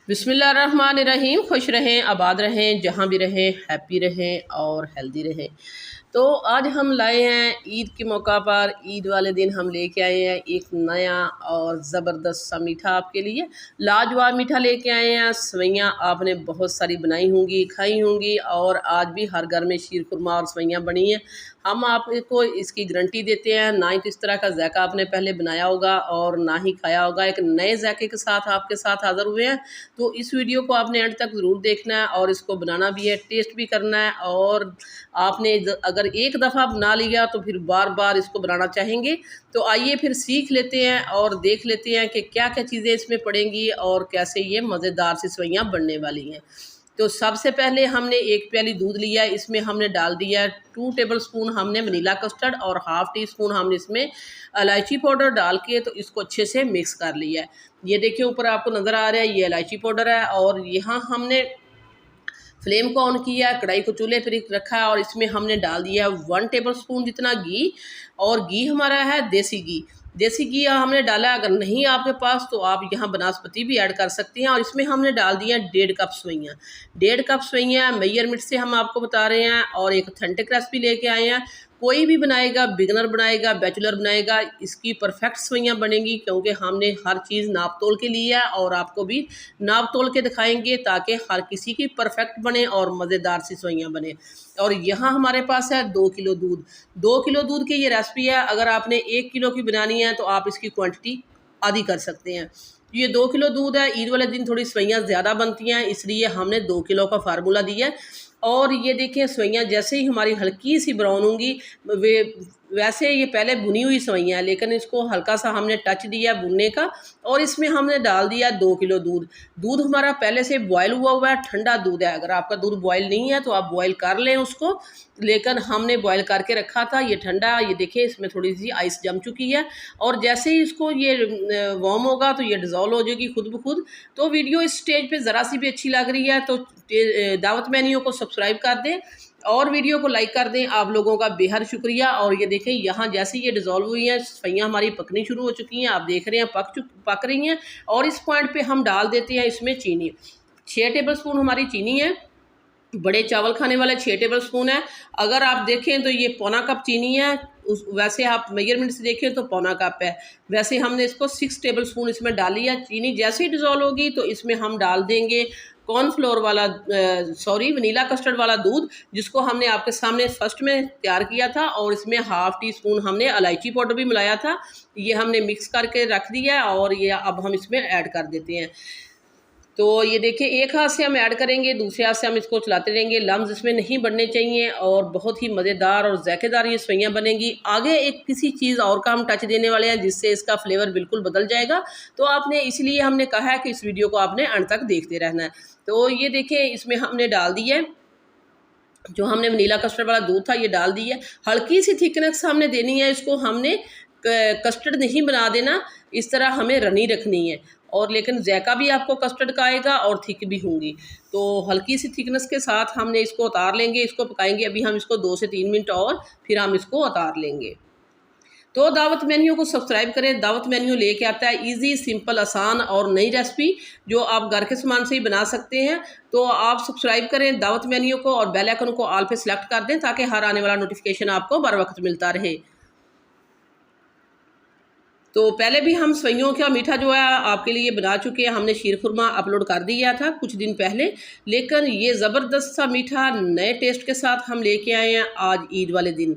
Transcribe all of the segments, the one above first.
बिस्मिल्लाहिर्रहमानिर्रहीम। खुश रहें, आबाद रहें, जहाँ भी रहें, हैप्पी रहें और हेल्दी रहें। तो आज हम लाए हैं ईद के मौका पर, ईद वाले दिन हम लेके आए हैं एक नया और ज़बरदस्त सा मीठा आपके लिए। लाजवाब मीठा लेके आए हैं। सवैयाँ आपने बहुत सारी बनाई होंगी, खाई होंगी और आज भी हर घर में शीर खुरमा और सवैयाँ बनी हैं। हम आपको इसकी गारंटी देते हैं, ना ही इस तरह का ज़ायका आपने पहले बनाया होगा और ना ही खाया होगा। एक नए ज़ायके के साथ आपके साथ हाज़िर हुए हैं। तो इस वीडियो को आपने एंड तक ज़रूर देखना है और इसको बनाना भी है, टेस्ट भी करना है। और आपने अगर एक दफ़ा बना लिया तो फिर बार बार इसको बनाना चाहेंगे। तो आइए फिर सीख लेते हैं और देख लेते हैं कि क्या क्या चीज़ें इसमें पड़ेंगी और कैसे ये मज़ेदार सी सवैयाँ बनने वाली हैं। तो सबसे पहले हमने एक प्याली दूध लिया है, इसमें हमने डाल दिया है 2 टेबल स्पून हमने वनीला कस्टर्ड और हाफ़ टी स्पून हमने इसमें इलायची पाउडर डाल के तो इसको अच्छे से मिक्स कर लिया है। ये देखिए ऊपर आपको नज़र आ रहा है, ये इलायची पाउडर है। और यहाँ हमने फ्लेम को ऑन किया, कढ़ाई को चूल्हे पर रखा है और इसमें हमने डाल दिया है 1 टेबल स्पून जितना घी। और घी हमारा है देसी घी। देसी घी हमने डाला, अगर नहीं आपके पास तो आप यहाँ बनस्पति भी ऐड कर सकते हैं। और इसमें हमने डाल दिया 1.5 कप सवैयाँ। 1.5 कप सवैयाँ मेजरमेंट से हम आपको बता रहे हैं। और एक ऑथेंटिक रेसिपी लेके आए हैं। कोई भी बनाएगा, बिगनर बनाएगा, बैचलर बनाएगा, इसकी परफेक्ट सवैयाँ बनेंगी, क्योंकि हमने हर चीज़ नाप तोल के लिया है और आपको भी नाप तोल के दिखाएंगे ताकि हर किसी की परफेक्ट बने और मज़ेदार सी सवैयाँ बने। और यहाँ हमारे पास है 2 किलो दूध। 2 किलो दूध की ये रेसिपी है। अगर आपने 1 किलो की बनानी है तो आप इसकी क्वांटिटी आधी कर सकते हैं। ये 2 किलो दूध है। ईद वाले दिन थोड़ी सवैयाँ ज़्यादा बनती हैं, इसलिए हमने 2 किलो का फार्मूला दिया है। और ये देखिए सवैयाँ जैसे ही हमारी हल्की सी ब्राउन होंगी, वे वैसे ये पहले भुनी हुई सवैयाँ हैं, लेकिन इसको हल्का सा हमने टच दिया भुनने का। और इसमें हमने डाल दिया 2 किलो दूध। दूध हमारा पहले से बॉयल हुआ है, ठंडा दूध है। अगर आपका दूध बॉयल नहीं है तो आप बॉयल कर लें उसको, लेकिन हमने बॉयल करके रखा था, ये ठंडा। ये देखिए इसमें थोड़ी सी आइस जम चुकी है। और जैसे ही इसको ये वार्म होगा तो ये डिज़ोल्व हो जाएगी खुद ब खुद। तो वीडियो इस स्टेज पे ज़रा सी भी अच्छी लग रही है तो दावत मेन्यू को सब्सक्राइब कर दें और वीडियो को लाइक कर दें। आप लोगों का बेहद शुक्रिया। और ये देखें यहाँ जैसे ये डिज़ोल्व हुई हैं, सवैयाँ हमारी पकनी शुरू हो चुकी हैं। आप देख रहे हैं पक रही हैं। और इस पॉइंट पे हम डाल देते हैं इसमें चीनी। 6 टेबल स्पून हमारी चीनी है। बड़े चावल खाने वाले 6 टेबल स्पून है। अगर आप देखें तो ये पौना कप चीनी है, वैसे आप मेजरमेंट से देखें तो पौना कप है। वैसे हमने इसको 6 टेबल स्पून इसमें डाली है। चीनी जैसे ही डिज़ोल्व होगी तो इसमें हम डाल देंगे कॉर्नफ्लोर वाला वनीला कस्टर्ड वाला दूध, जिसको हमने आपके सामने फर्स्ट में तैयार किया था। और इसमें हाफ़ टी स्पून हमने इलायची पाउडर भी मिलाया था। ये हमने मिक्स करके रख दिया और ये अब हम इसमें ऐड कर देते हैं। तो ये देखिए एक हाथ से हम ऐड करेंगे, दूसरे हाथ से हम इसको चलाते रहेंगे। लम्स इसमें नहीं बढ़ने चाहिए और बहुत ही मज़ेदार और ज़ायकेदार ये सवैयाँ बनेंगी। आगे एक किसी चीज़ और का हम टच देने वाले हैं जिससे इसका फ्लेवर बिल्कुल बदल जाएगा। तो आपने इसलिए हमने कहा है कि इस वीडियो को आपने अंत तक देखते रहना है। तो ये देखिए इसमें हमने डाल दिया है जो हमने वनीला कस्टर्ड वाला दूध था, ये डाल दिया। हल्की सी थिकनेस हमने देनी है इसको, हमने कस्टर्ड नहीं बना देना, इस तरह हमें रनी रखनी है। और लेकिन ज़ायका भी आपको कस्टर्ड का आएगा और थिक भी होंगी। तो हल्की सी थिकनेस के साथ हमने इसको उतार लेंगे, इसको पकाएंगे अभी हम इसको 2 से 3 मिनट और फिर हम इसको उतार लेंगे। तो दावत मेन्यू को सब्सक्राइब करें। दावत मेन्यू लेके आता है इजी, सिंपल, आसान और नई रेसिपी जो आप घर के सामान से ही बना सकते हैं। तो आप सब्सक्राइब करें दावत मेन्यू को और बेल आइकन को ऑल पे सेलेक्ट कर दें ताकि हर आने वाला नोटिफिकेशन आपको बर वक्त मिलता रहे। तो पहले भी हम सवैयों का मीठा जो है आपके लिए बना चुके हैं। हमने शीर खुरमा अपलोड कर दिया था कुछ दिन पहले, लेकिन ये ज़बरदस्त सा मीठा नए टेस्ट के साथ हम लेके आए हैं आज ईद वाले दिन।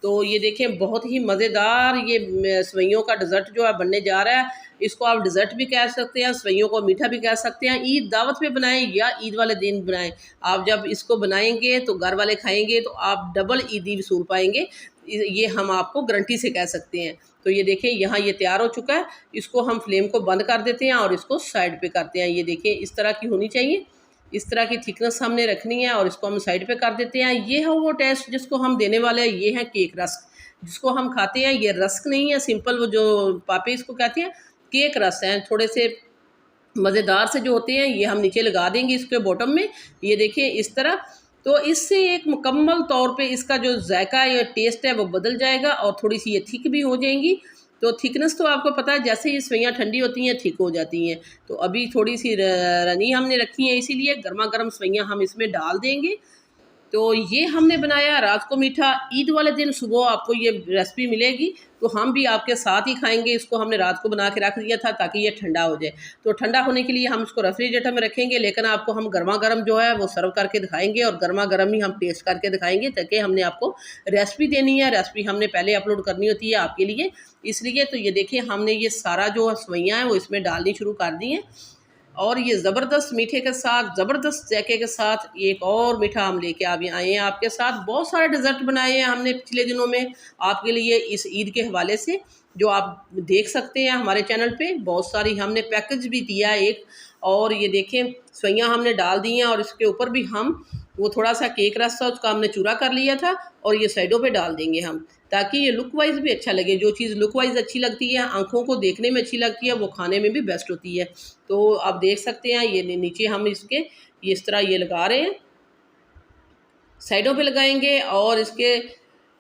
तो ये देखें बहुत ही मज़ेदार ये सवैयों का डिज़र्ट जो है बनने जा रहा है। इसको आप डिज़र्ट भी कह सकते हैं, सवैयों को मीठा भी कह सकते हैं। ईद दावत में बनाएं या ईद वाले दिन बनाएं, आप जब इसको बनाएंगे तो घर वाले खाएंगे तो आप डबल ईदी वसूल पाएंगे। ये हम आपको गारंटी से कह सकते हैं। तो ये देखें यहाँ ये तैयार हो चुका है। इसको हम फ्लेम को बंद कर देते हैं और इसको साइड पे करते हैं। ये देखिए इस तरह की होनी चाहिए, इस तरह की थिकनेस हमने रखनी है और इसको हम साइड पे कर देते हैं। ये है वो टेस्ट जिसको हम देने वाले हैं। ये है केक रस्क जिसको हम खाते हैं। ये रस्क नहीं है सिंपल, वो जो पापे इसको कहते हैं, केक रस्क हैं थोड़े से मज़ेदार से जो होते हैं। ये हम नीचे लगा देंगे इसके बॉटम में, ये देखिए इस तरह। तो इससे एक मुकम्मल तौर पे इसका जो जायका या टेस्ट है वो बदल जाएगा और थोड़ी सी ये थिक भी हो जाएंगी। तो थिकनेस तो आपको पता है, जैसे ये सवैयाँ ठंडी होती हैं थिक हो जाती हैं। तो अभी थोड़ी सी रनी हमने रखी है, इसीलिए गर्मा गर्म सवैयाँ हम इसमें डाल देंगे। तो ये हमने बनाया रात को मीठा। ईद वाले दिन सुबह आपको ये रेसिपी मिलेगी, तो हम भी आपके साथ ही खाएंगे। इसको हमने रात को बना के रख दिया था ताकि ये ठंडा हो जाए। तो ठंडा होने के लिए हम इसको रेफ्रिजरेटर में रखेंगे, लेकिन आपको हम गर्मा गर्म जो है वो सर्व करके दिखाएंगे और गर्मा गर्म ही हम टेस्ट करके दिखाएंगे, ताकि हमने आपको रेसिपी देनी है। रेसिपी हमने पहले अपलोड करनी होती है आपके लिए, इसलिए। तो ये देखिए हमने ये सारा जो सवैयाँ हैं वो इसमें डालनी शुरू कर दी हैं, और ये ज़बरदस्त मीठे के साथ, ज़बरदस्त जायके के साथ एक और मीठा हम लेके आए हैं आपके साथ। बहुत सारे डिज़र्ट बनाए हैं हमने पिछले दिनों में आपके लिए इस ईद के हवाले से, जो आप देख सकते हैं हमारे चैनल पे। बहुत सारी हमने पैकेज भी दिया है एक, और ये देखें सवैयाँ हमने डाल दी हैं, और इसके ऊपर भी हम वो थोड़ा सा केक रस था उसका हमने चूरा कर लिया था, और ये साइडों पे डाल देंगे हम, ताकि ये लुक वाइज भी अच्छा लगे। जो चीज़ लुक वाइज अच्छी लगती है, आंखों को देखने में अच्छी लगती है, वो खाने में भी बेस्ट होती है। तो आप देख सकते हैं ये नीचे हम इसके ये इस तरह ये लगा रहे हैं, साइडों पे लगाएंगे, और इसके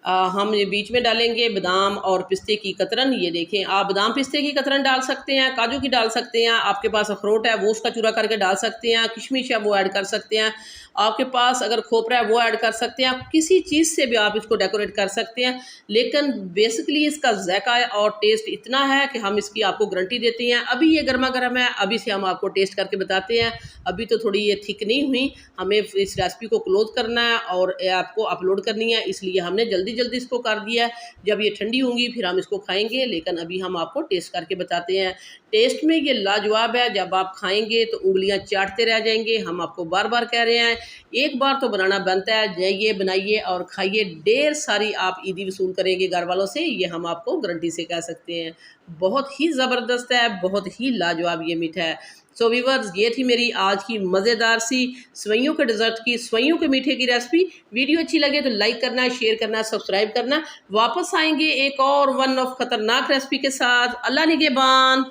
हम ये बीच में डालेंगे बादाम और पिस्ते की कतरन। ये देखें, आप बादाम पिस्ते की कतरन डाल सकते हैं, काजू की डाल सकते हैं, आपके पास अखरोट है वो उसका चूरा करके डाल सकते हैं, किशमिश है वो ऐड कर सकते हैं, आपके पास अगर खोपरा है वो ऐड कर सकते हैं। आप किसी चीज़ से भी आप इसको डेकोरेट कर सकते हैं, लेकिन बेसिकली इसका जायका और टेस्ट इतना है कि हम इसकी आपको गारंटी देते हैं। अभी ये गर्मा गर्म है, अभी से हम आपको टेस्ट करके बताते हैं। अभी तो थोड़ी ये थिक नहीं हुई, हमें इस रेसिपी को क्लोज करना है और आपको अपलोड करनी है, इसलिए हमने जल्दी जल्दी इसको कर दिया है। जब ये ठंडी होंगी फिर हम इसको खाएंगे, लेकिन अभी हम आपको टेस्ट करके बताते हैं। टेस्ट में ये लाजवाब है, जब आप खाएंगे तो उंगलियां चाटते रह जाएंगे। हम आपको बार बार कह रहे हैं, एक बार तो बनाना बनता है, जाइए बनाइए और खाइए। ढेर सारी आप ईदी वसूल करेंगे घर वालों से, ये हम आपको गारंटी से कह सकते हैं। बहुत ही ज़बरदस्त है, बहुत ही लाजवाब ये मीठा है। सो व्यूअर्स, ये थी मेरी आज की मज़ेदार सी सवैयों के डिज़र्ट की, सवैयों के मीठे की रेसिपी। वीडियो अच्छी लगे तो लाइक करना, शेयर करना, सब्सक्राइब करना। वापस आएंगे एक और वन ऑफ खतरनाक रेसिपी के साथ। अल्लाह निगहबान।